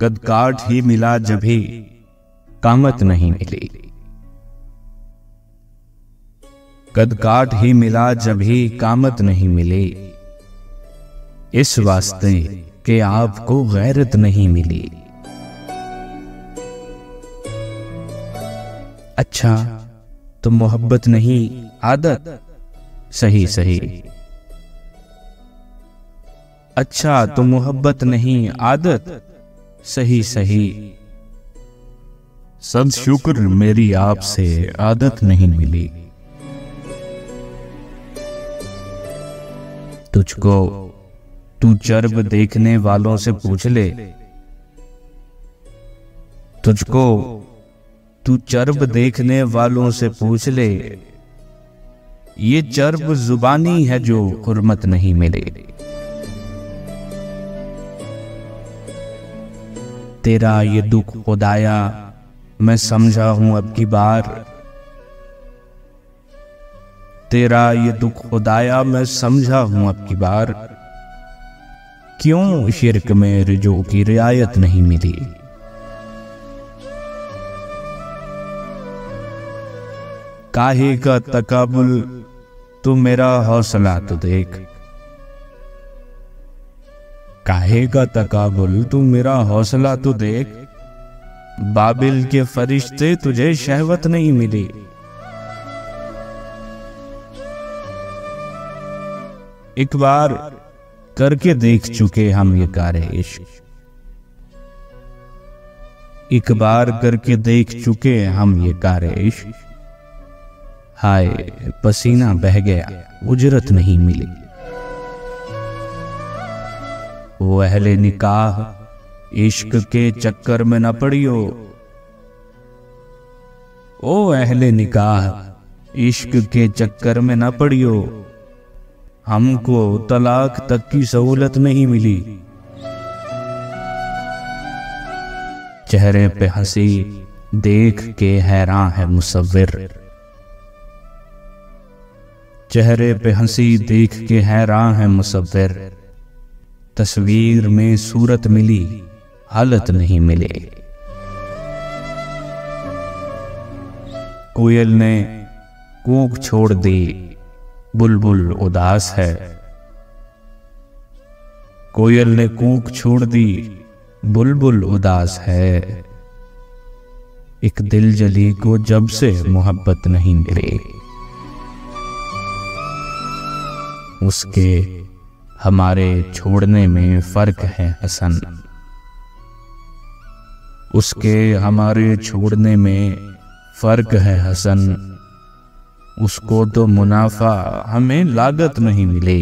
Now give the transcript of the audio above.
कद काठ ही मिला जभी कामत नहीं मिली। कद काठ ही मिला जभी कामत नहीं मिली, इस वास्ते कि आपको गैरत नहीं मिली। अच्छा तो मोहब्बत नहीं आदत, सही सही। अच्छा तो मोहब्बत नहीं आदत, सही सही। सद शुक्र मेरी आपसे आदत नहीं मिली। तुझको तू चर्ब देखने वालों से पूछ ले, तुझको तू चर्ब देखने वालों से पूछ ले, ये चर्ब जुबानी है जो हुर्मत नहीं मिले। तेरा ये दुख खुदाया मैं समझा हूं अब की बार, तेरा ये दुख खुदाया मैं समझा हूं अब की बार। क्यों शिर्क में रुजू की रियायत नहीं मिली। काहे का तकाबुल तू मेरा हौसला तो देख, काहे का तकाबुल तू मेरा हौसला तो देख। बाबिल के फरिश्ते तुझे शहवत नहीं मिली। एक बार करके देख चुके हम ये कारे इश्क, एक बार करके देख चुके हम ये कारे इश्क। हाय पसीना बह गया उजरत नहीं मिली। वो अहले निकाह इश्क के चक्कर में न पड़ियो, ओ अहले निकाह इश्क के चक्कर में न पड़ियो। हमको तलाक तक की सहूलत नहीं मिली। चेहरे पे हंसी देख के हैरान है मुसव्विर, चेहरे पे हंसी देख के हैरान है मुसव्विर। तस्वीर में सूरत मिली हालत नहीं मिले। कोयल ने कूक छोड़ दी बुलबुल उदास है, कोयल ने कूक छोड़ दी बुलबुल उदास है। एक दिल जली को जब से मोहब्बत नहीं मिली, उसके हमारे छोड़ने में फर्क है हसन, उसके हमारे छोड़ने में फर्क है हसन। उसको तो मुनाफा हमें लागत नहीं मिले।